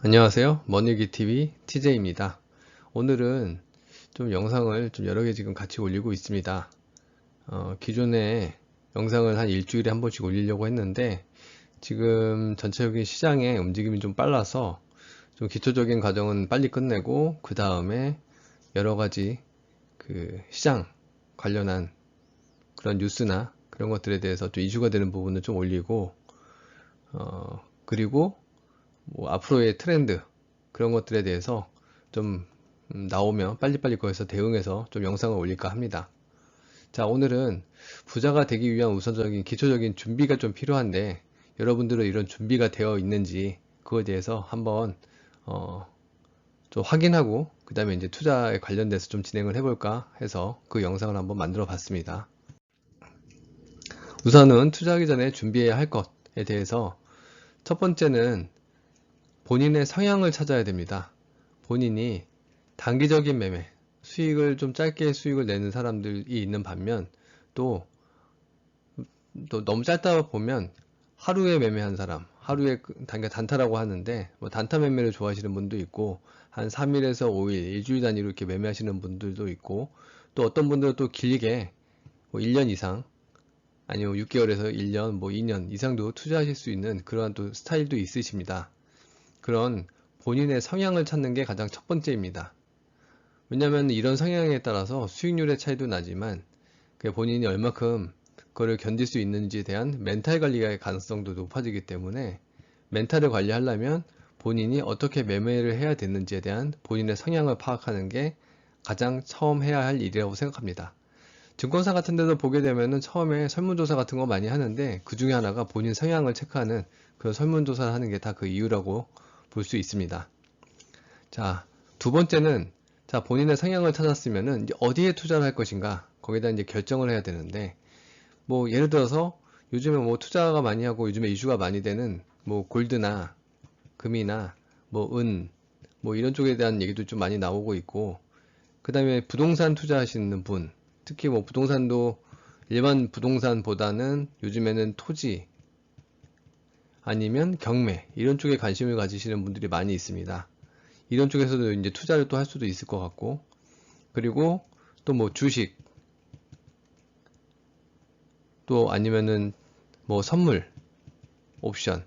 안녕하세요. 머니기TV TJ입니다. 오늘은 좀 영상을 좀 여러 개 지금 같이 올리고 있습니다. 기존에 영상을 한 일주일에 한 번씩 올리려고 했는데 지금 전체적인 시장의 움직임이 좀 빨라서 좀 기초적인 과정은 빨리 끝내고 그 다음에 여러 가지 그 시장 관련한 그런 뉴스나 그런 것들에 대해서 좀 이슈가 되는 부분을 좀 올리고 그리고 뭐 앞으로의 트렌드 그런 것들에 대해서 좀 나오면 빨리빨리 거기서 대응해서 좀 영상을 올릴까 합니다. 자, 오늘은 부자가 되기 위한 우선적인 기초적인 준비가 좀 필요한데 여러분들은 이런 준비가 되어 있는지 그거에 대해서 한번 좀 확인하고 그 다음에 이제 투자에 관련돼서 좀 진행을 해볼까 해서 그 영상을 한번 만들어 봤습니다. 우선은 투자하기 전에 준비해야 할 것에 대해서 첫 번째는 본인의 성향을 찾아야 됩니다. 본인이 단기적인 매매, 수익을 좀 짧게 수익을 내는 사람들이 있는 반면 또 너무 짧다 보면 하루에 매매한 사람, 하루에 단타라고 하는데 뭐 단타 매매를 좋아하시는 분도 있고 한 3일에서 5일, 일주일 단위로 이렇게 매매하시는 분들도 있고 또 어떤 분들은 또 길게 뭐 1년 이상 아니면 6개월에서 1년, 뭐 2년 이상도 투자하실 수 있는 그러한 또 스타일도 있으십니다. 그런 본인의 성향을 찾는 게 가장 첫 번째입니다. 왜냐하면 이런 성향에 따라서 수익률의 차이도 나지만 본인이 얼마큼 그거를 견딜 수 있는지에 대한 멘탈 관리의 가능성도 높아지기 때문에 멘탈을 관리하려면 본인이 어떻게 매매를 해야 되는지에 대한 본인의 성향을 파악하는 게 가장 처음 해야 할 일이라고 생각합니다. 증권사 같은 데도 보게 되면은 처음에 설문조사 같은 거 많이 하는데 그 중에 하나가 본인 성향을 체크하는 그런 설문조사를 하는 게 다 그 이유라고 볼 수 있습니다. 자, 두 번째는 자, 본인의 성향을 찾았으면은 이제 어디에 투자를 할 것인가 거기다 이제 결정을 해야 되는데 뭐 예를 들어서 요즘에 뭐 투자가 많이 하고 요즘에 이슈가 많이 되는 뭐 골드나 금이나 뭐 은 뭐 이런 쪽에 대한 얘기도 좀 많이 나오고 있고 그 다음에 부동산 투자하시는 분 특히 뭐 부동산도 일반 부동산보다는 요즘에는 토지 아니면 경매 이런 쪽에 관심을 가지시는 분들이 많이 있습니다. 이런 쪽에서도 이제 투자를 또 할 수도 있을 것 같고 그리고 또 뭐 주식 또 아니면은 뭐 선물 옵션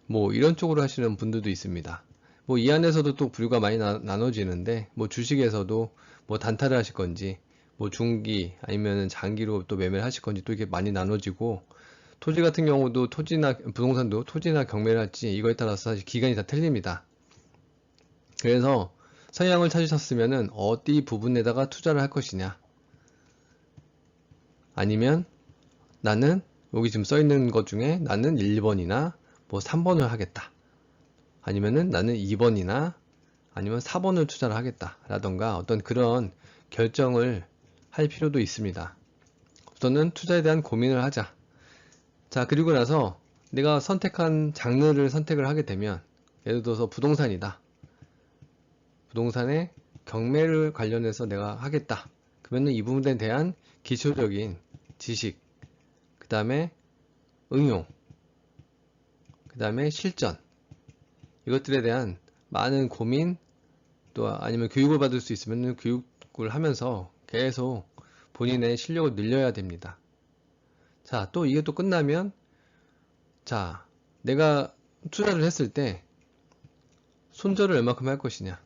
뭐 이런 쪽으로 하시는 분들도 있습니다. 뭐 이 안에서도 또 부류가 많이 나눠지는데 뭐 주식에서도 뭐 단타를 하실 건지 뭐 중기 아니면은 장기로 또 매매를 하실 건지 또 이게 많이 나눠지고 토지 같은 경우도 토지나 부동산도 토지나 경매를 할지 이거에 따라서 사실 기간이 다 틀립니다. 그래서 성향을 찾으셨으면은 어디 부분에다가 투자를 할 것이냐 아니면 나는 여기 지금 써 있는 것 중에 나는 1번이나 뭐 3번을 하겠다 아니면은 나는 2번이나 아니면 4번을 투자를 하겠다 라던가 어떤 그런 결정을 할 필요도 있습니다. 우선은 투자에 대한 고민을 하자. 자, 그리고 나서 내가 선택한 장르를 선택을 하게 되면 예를 들어서 부동산이다. 부동산에 경매를 관련해서 내가 하겠다. 그러면 이 부분에 대한 기초적인 지식, 그 다음에 응용, 그 다음에 실전, 이것들에 대한 많은 고민, 또 아니면 교육을 받을 수 있으면 교육을 하면서 계속 본인의 실력을 늘려야 됩니다. 자, 또 이게 또 끝나면, 자, 내가 투자를 했을 때 손절을 얼마큼 할 것이냐,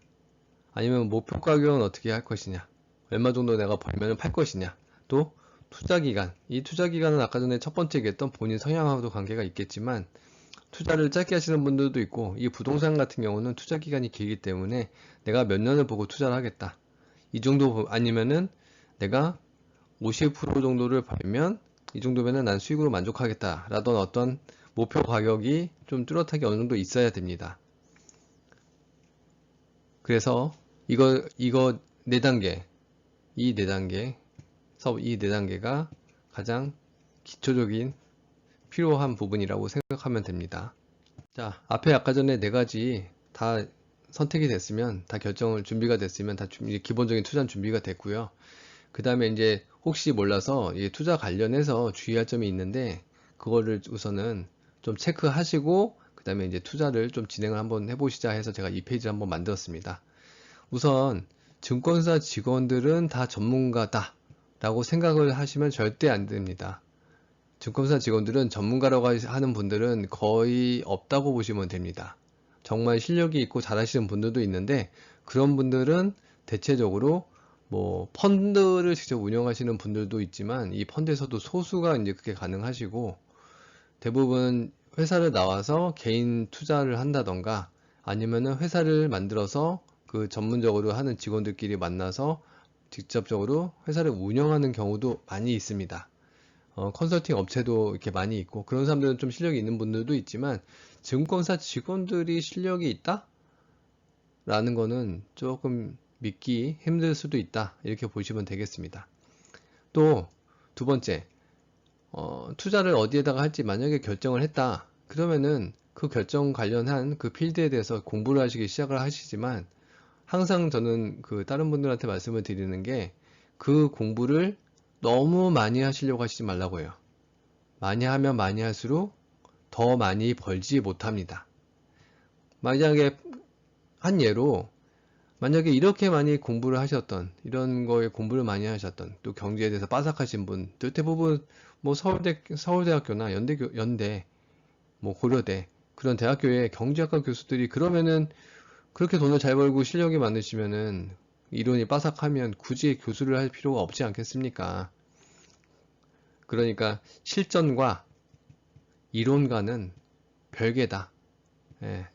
아니면 목표 가격은 어떻게 할 것이냐, 얼마 정도 내가 벌면 팔 것이냐, 또 투자 기간, 이 투자 기간은 아까 전에 첫 번째 얘기했던 본인 성향하고도 관계가 있겠지만 투자를 짧게 하시는 분들도 있고 이 부동산 같은 경우는 투자 기간이 길기 때문에 내가 몇 년을 보고 투자를 하겠다. 이 정도 아니면은 내가 50% 정도를 벌면 이 정도면은 난 수익으로 만족하겠다. 라던 어떤 목표 가격이 좀 뚜렷하게 어느 정도 있어야 됩니다. 그래서 이거 4단계, 이 4단계, 이 4단계가 가장 기초적인 필요한 부분이라고 생각하면 됩니다. 자, 앞에 아까 전에 4가지 다 선택이 됐으면, 다 결정을 준비가 됐으면 다 기본적인 투자 준비가 됐고요. 그 다음에 이제 혹시 몰라서 이 투자 관련해서 주의할 점이 있는데 그거를 우선은 좀 체크하시고 그 다음에 이제 투자를 좀 진행을 한번 해보시자 해서 제가 이 페이지를 한번 만들었습니다. 우선 증권사 직원들은 다 전문가다 라고 생각을 하시면 절대 안 됩니다. 증권사 직원들은 전문가라고 하는 분들은 거의 없다고 보시면 됩니다. 정말 실력이 있고 잘하시는 분들도 있는데, 그런 분들은 대체적으로 뭐 펀드를 직접 운영하시는 분들도 있지만, 이 펀드에서도 소수가 이제 그게 가능하시고, 대부분 회사를 나와서 개인 투자를 한다던가, 아니면은 회사를 만들어서 그 전문적으로 하는 직원들끼리 만나서 직접적으로 회사를 운영하는 경우도 많이 있습니다. 컨설팅 업체도 이렇게 많이 있고, 그런 사람들은 좀 실력이 있는 분들도 있지만, 증권사 직원들이 실력이 있다? 라는 거는 조금 믿기 힘들 수도 있다. 이렇게 보시면 되겠습니다. 또, 두 번째, 투자를 어디에다가 할지 만약에 결정을 했다. 그러면은 그 결정 관련한 그 필드에 대해서 공부를 하시기 시작을 하시지만, 항상 저는 그 다른 분들한테 말씀을 드리는 게, 그 공부를 너무 많이 하시려고 하시지 말라고 해요. 많이 하면 많이 할수록 더 많이 벌지 못합니다. 만약에 한 예로, 만약에 이렇게 많이 공부를 하셨던, 이런 거에 공부를 많이 하셨던, 또 경제에 대해서 빠삭하신 분들 대부분 뭐 서울대학교나 연대, 뭐 고려대, 그런 대학교의 경제학과 교수들이, 그러면은 그렇게 돈을 잘 벌고 실력이 많으시면은, 이론이 빠삭하면 굳이 교수를 할 필요가 없지 않겠습니까? 그러니까 실전과 이론과는 별개다.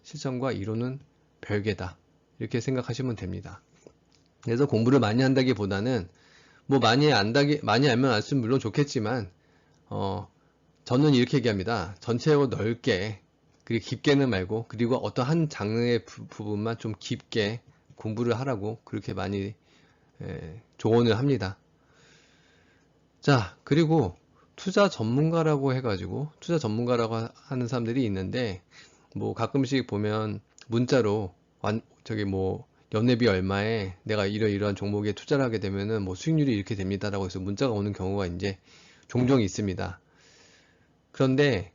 실전과 이론은 별개다. 이렇게 생각하시면 됩니다. 그래서 공부를 많이 한다기보다는, 뭐 많이 알면 알수록 물론 좋겠지만, 저는 이렇게 얘기합니다. 전체적으로 넓게, 그리고 깊게는 말고, 그리고 어떤 한 장르의 부분만 좀 깊게 공부를 하라고 그렇게 많이 조언을 합니다. 자, 그리고 투자 전문가라고 해가지고, 투자 전문가라고 하는 사람들이 있는데, 뭐 가끔씩 보면 문자로 저기 뭐 연회비 얼마에 내가 이러이러한 종목에 투자를 하게 되면은 뭐 수익률이 이렇게 됩니다라고 해서 문자가 오는 경우가 이제 종종 있습니다. 그런데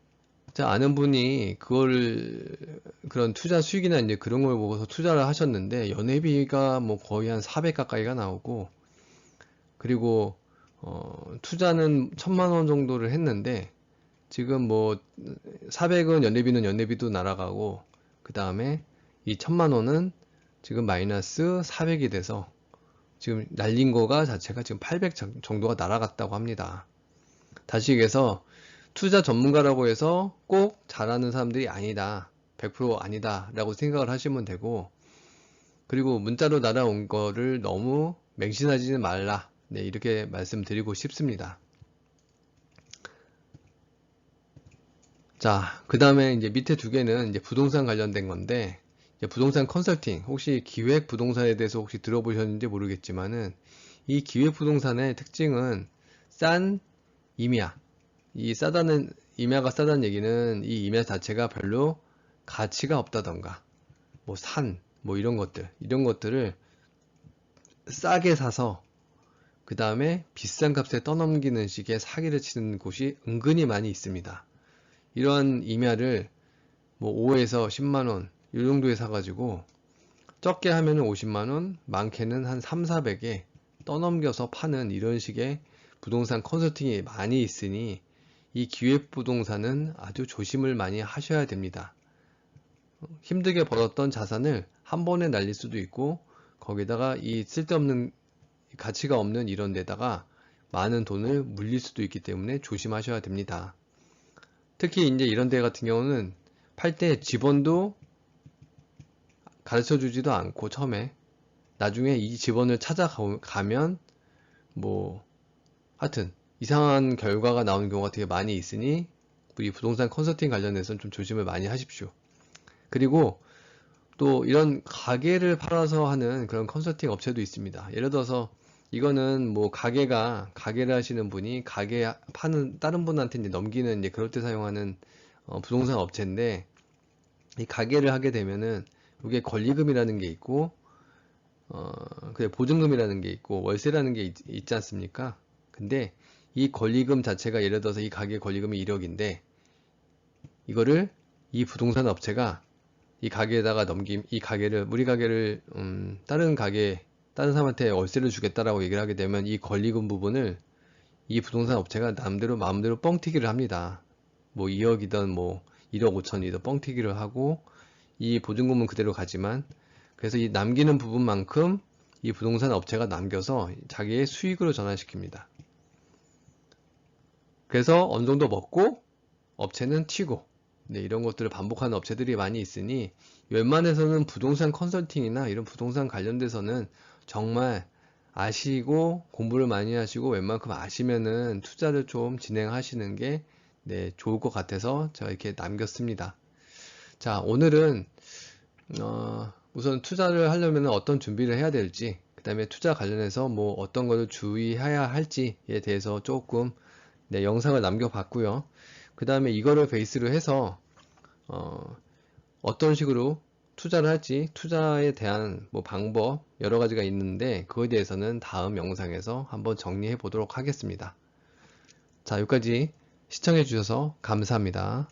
제가 아는 분이 그런 투자 수익이나 이제 그런 걸 보고서 투자를 하셨는데, 연회비가 뭐 거의 한 400 가까이가 나오고, 그리고 투자는 1000만 원 정도를 했는데, 지금 뭐 400은 연회비도 날아가고, 그 다음에 이 1000만 원은 지금 마이너스 400이 돼서 지금 날린 거가 자체가 지금 800 정도가 날아갔다고 합니다. 다시 얘기해서, 투자 전문가라고 해서 꼭 잘하는 사람들이 아니다, 100% 아니다 라고 생각을 하시면 되고, 그리고 문자로 날아온 거를 너무 맹신하지는 말라, 네, 이렇게 말씀드리고 싶습니다. 자, 그 다음에 이제 밑에 두 개는 이제 부동산 관련된 건데, 이제 부동산 컨설팅, 혹시 기획 부동산에 대해서 혹시 들어보셨는지 모르겠지만은, 이 기획 부동산의 특징은 싼 임야. 임야가 싸다는 얘기는 이 임야 자체가 별로 가치가 없다던가, 뭐 뭐 이런 것들을 싸게 사서 그 다음에 비싼 값에 떠넘기는 식의 사기를 치는 곳이 은근히 많이 있습니다. 이러한 임야를 뭐 5에서 10만원 이 정도에 사가지고, 적게 하면은 50만원, 많게는 한 3, 400에 떠넘겨서 파는 이런 식의 부동산 컨설팅이 많이 있으니, 이 기획부동산은 아주 조심을 많이 하셔야 됩니다. 힘들게 벌었던 자산을 한 번에 날릴 수도 있고, 거기다가 이 쓸데없는, 가치가 없는 이런 데다가 많은 돈을 물릴 수도 있기 때문에 조심하셔야 됩니다. 특히 이제 이런 데 같은 경우는 팔 때 지번도 가르쳐 주지도 않고, 처음에 나중에 이 지번을 찾아가면 뭐 하여튼 이상한 결과가 나오는 경우가 되게 많이 있으니, 이 부동산 컨설팅 관련해서는 좀 조심을 많이 하십시오. 그리고 또 이런 가게를 팔아서 하는 그런 컨설팅 업체도 있습니다. 예를 들어서 이거는 뭐 가게를 하시는 분이 가게 파는 다른 분한테 이제 넘기는, 이제 그럴 때 사용하는 부동산 업체인데, 이 가게를 하게 되면은 이게 권리금이라는 게 있고, 보증금이라는 게 있고, 월세라는 게 있지 않습니까? 근데 이 권리금 자체가, 예를 들어서 이 가게 권리금이 1억인데, 이거를 이 부동산 업체가 이 가게에다가 이 가게를, 우리 가게를, 다른 사람한테 월세를 주겠다라고 얘기를 하게 되면 이 권리금 부분을 이 부동산 업체가 남대로 마음대로 뻥튀기를 합니다. 뭐 2억이든 뭐 1억 5천이든 뻥튀기를 하고 이 보증금은 그대로 가지만, 그래서 이 남기는 부분만큼 이 부동산 업체가 남겨서 자기의 수익으로 전환시킵니다. 그래서 어느 정도 먹고 업체는 튀고, 네, 이런 것들을 반복하는 업체들이 많이 있으니 웬만해서는 부동산 컨설팅이나 이런 부동산 관련돼서는 정말 아시고 공부를 많이 하시고 웬만큼 아시면은 투자를 좀 진행하시는 게 네, 좋을 것 같아서 제가 이렇게 남겼습니다. 자, 오늘은 우선 투자를 하려면 어떤 준비를 해야 될지, 그 다음에 투자 관련해서 뭐 어떤 것을 주의해야 할지에 대해서 조금 네, 영상을 남겨봤고요. 그 다음에 이거를 베이스로 해서 어떤 식으로 투자를 할지, 투자에 대한 뭐 방법 여러 가지가 있는데 그거에 대해서는 다음 영상에서 한번 정리해 보도록 하겠습니다. 자, 여기까지 시청해 주셔서 감사합니다.